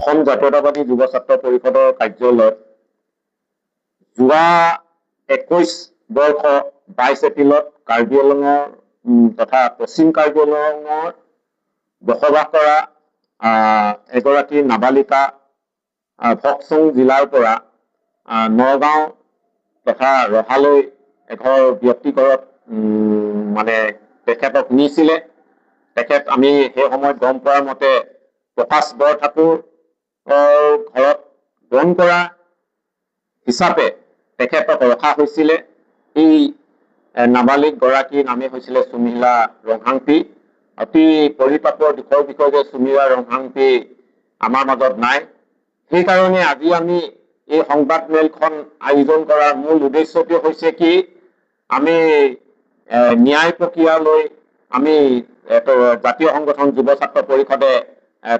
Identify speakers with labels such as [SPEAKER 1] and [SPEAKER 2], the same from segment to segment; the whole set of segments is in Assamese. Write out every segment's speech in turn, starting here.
[SPEAKER 1] অসম জাতীয়তাবাদী যুৱ ছাত্ৰ পৰিষদৰ কাৰ্যালয়ত যোৱা 21 বৰ্ষ 22 এপ্ৰিলত কাৰ্বি আংলঙৰ তথা পশ্চিম কাৰ্বি আংলঙৰ বসবাস কৰা এগৰাকী নাবালিকা ফকচং জিলাৰ পৰা নগাঁও তথা ৰহালৈ এঘৰ ব্যক্তি ঘৰত মানে তেখেতক নিছিলে। তেখেত আমি সেই সময়ত গম পোৱাৰ মতে প্ৰকাশ বৰঠাকুৰ ঘৰত বন কৰা হিচাপে তেখেতক ৰখা হৈছিলে। এই নাবালিক গৰাকীৰ নামে হৈছিলে সুমিলা ৰংহাংপি। অতি পৰিতাপৰ দুখৰ বিষয় যে সুমিলা ৰংহাংপি আমাৰ মাজত নাই। সেইকাৰণে আজি আমি এই সংবাদ মেলখন আয়োজন কৰাৰ মূল উদ্দেশ্যটো হৈছে কি, আমি ন্যায় প্ৰক্ৰিয়ালৈ আমি জাতীয় সংগঠন যুৱ ছাত্ৰ পৰিষদে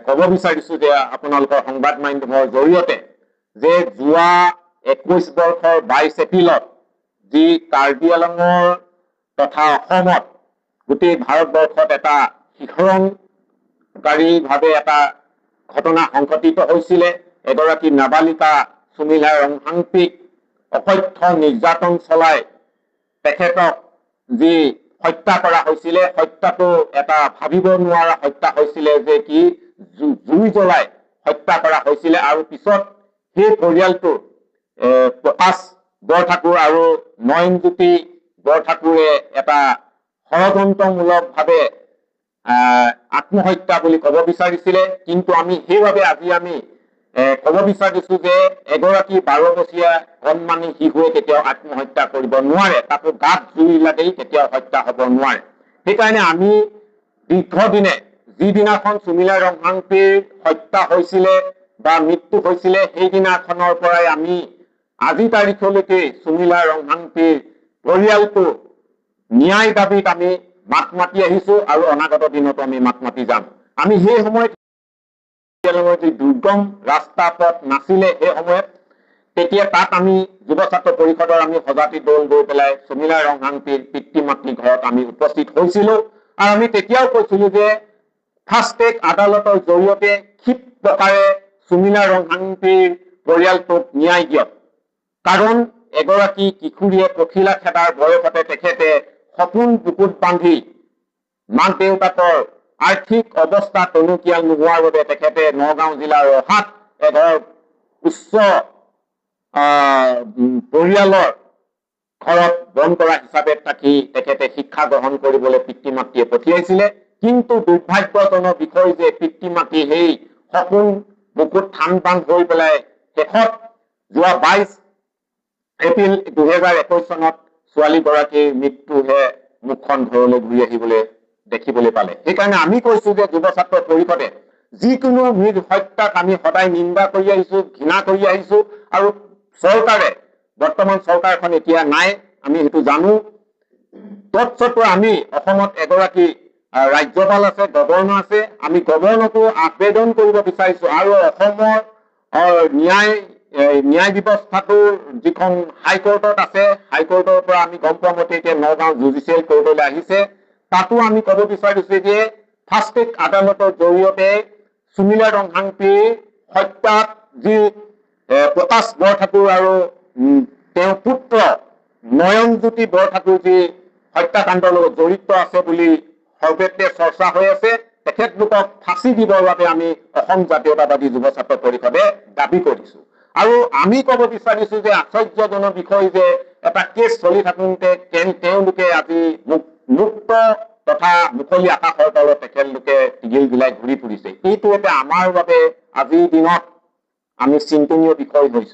[SPEAKER 1] ক'ব বিচাৰিছো যে আপোনালোকৰ সংবাদ মাধ্যমৰ জৰিয়তে যে যোৱা 21 বৰ্ষৰ 22 এপ্ৰিলত যি কাৰ্বি আংলঙৰ তথা অসমত গোটেই ভাৰতবৰ্ষত এটা শিহৰণকাৰীভাৱে এটা ঘটনা সংঘটিত হৈছিলে। এগৰাকী নাবালিকা সুমিলা ৰংহাংপিক অকথ্য নিৰ্যাতন চলাই তেখেতক যি হত্যা কৰা হৈছিলে, হত্যাটো এটা ভাবিব নোৱাৰা হত্যা হৈছিলে যে কি জুই জ্বলাই হত্যা কৰা হৈছিলে। আৰু পিছত সেই পৰিয়ালটো প্ৰকাশ বৰঠাকুৰ আৰু নয়নজ্যোতি বৰঠাকুৰে এটা ষড়যন্ত্ৰমূলকভাৱে আত্মহত্যা বুলি ক'ব বিচাৰিছিলে। কিন্তু আমি সেইবাবে আজি আমি ক'ব বিচাৰিছো যে এগৰাকী 12 বছৰীয়া কণমানি শিশুৱে কেতিয়াও আত্মহত্যা কৰিব নোৱাৰে, তাকো গাত জুই লাগি কেতিয়াও হত্যা হ'ব নোৱাৰে। সেইকাৰণে আমি দীৰ্ঘদিনে যিদিনাখন সুমিলা ৰংহাংপিৰ হত্যা হৈছিলে বা মৃত্যু হৈছিলে সেইদিনাখনৰ পৰাই আমি আজি তাৰিখলৈকে সুমিলা ৰংহাংপিৰ পৰিয়ালটো ন্যায় দাবীত আমি মাত মাতি আহিছো আৰু অনাগত দিনতো আমি মাত মাতি যাম। আমি সেই সময়ত যি দুৰ্গম ৰাস্তা পথ নাছিলে সেই সময়ত তেতিয়া তাত আমি যুৱ ছাত্ৰ পৰিষদৰ আমি সজাতি দল গৈ পেলাই সুমিলা ৰংহাংপিৰ পিতৃ মাতৃৰ ঘৰত আমি উপস্থিত হৈছিলো। আৰু আমি তেতিয়াও কৈছিলো যে ফাষ্ট ট্ৰেক আদালতৰ জৰিয়তে ক্ষিপ্ৰকাৰে সুমিলা ৰংহাংপিৰ পৰিয়ালটোক ন্যায় দিয়ক। কাৰণ এগৰাকী কিশোৰীয়ে পখিলা খেদাৰ বয়সতে তেখেতে সপোন বুকুত বান্ধি মাক দেউতাকৰ আৰ্থিক অৱস্থা টনকিয়াল নোহোৱাৰ বাবে তেখেতে নগাঁও জিলাৰ ৰহাত এঘৰ উচ্চ পৰিয়ালৰ ঘৰত বন কৰা হিচাপে থাকি তেখেতে শিক্ষা গ্ৰহণ কৰিবলৈ পিতৃ মাতৃয়ে পঠিয়াইছিলে। কিন্তু দুৰ্ভাগ্যজনক বিষয় যে পিতৃ মাতৃ সেই সপোন বুকুত ঠান বান্ধ হৈ পেলাই শেষত যোৱা 22 এপ্ৰিল 2021 চনত ছোৱালীগৰাকীৰ মৃত্যুহে মুখখন ঘৰলৈ ঘূৰি আহিবলৈ দেখিবলৈ পালে। সেইকাৰণে আমি কৈছো যে যুৱ ছাত্ৰ পৰিষদে যিকোনো হত্যাক আমি সদায় নিন্দা কৰি আহিছো, ঘৃণা কৰি আহিছো। আৰু চৰকাৰে বৰ্তমান চৰকাৰখন এতিয়া নাই, আমি সেইটো জানো। তৎসত্ত্বেও আমি অসমত এগৰাকী ৰাজ্যপাল আছে, গভৰ্ণৰ আছে। আমি গভৰ্ণৰকো আবেদন কৰিব বিচাৰিছো আৰু অসমৰ ন্যায় ব্যৱস্থাটো যিখন হাইকোৰ্টত আছে, হাইকোৰ্টৰ পৰা আমি গম পোৱা মতে এতিয়া নগাঁও জুডিচিয়েল কোৰ্টলৈ আহিছে। তাতো আমি ক'ব বিচাৰিছো যে ফাষ্ট ট্ৰেক আদালতৰ জৰিয়তে সুমিলা ৰংহাংপিৰ হত্যাত যি প্ৰকাশ বৰঠাকুৰ আৰু তেওঁৰ পুত্ৰ নয়নজ্যোতি বৰঠাকুৰ যি হত্যাকাণ্ডৰ লগত জড়িত আছে বুলি সৰ্বত্ৰে চৰ্চা হৈ আছে, তেখেতলোকক ফাঁচি দিবৰ বাবে আমি অসম জাতীয়তাবাদী যুৱ ছাত্ৰ পৰিষদে দাবী কৰিছো। আৰু আমি ক'ব বিচাৰিছো যে আশ্চৰ্যজনক বিষয় যে এটা কেছ চলি থাকোঁতে তেওঁলোকে আজি মুক্ত তথা মুকলি আকাশৰ তলত তেখেতলোকে টিঘিল বিলাই ঘূৰি ফুৰিছে। এইটো এটা আমাৰ বাবে আজিৰ দিনত আমি চিন্তনীয় বিষয় হৈছো।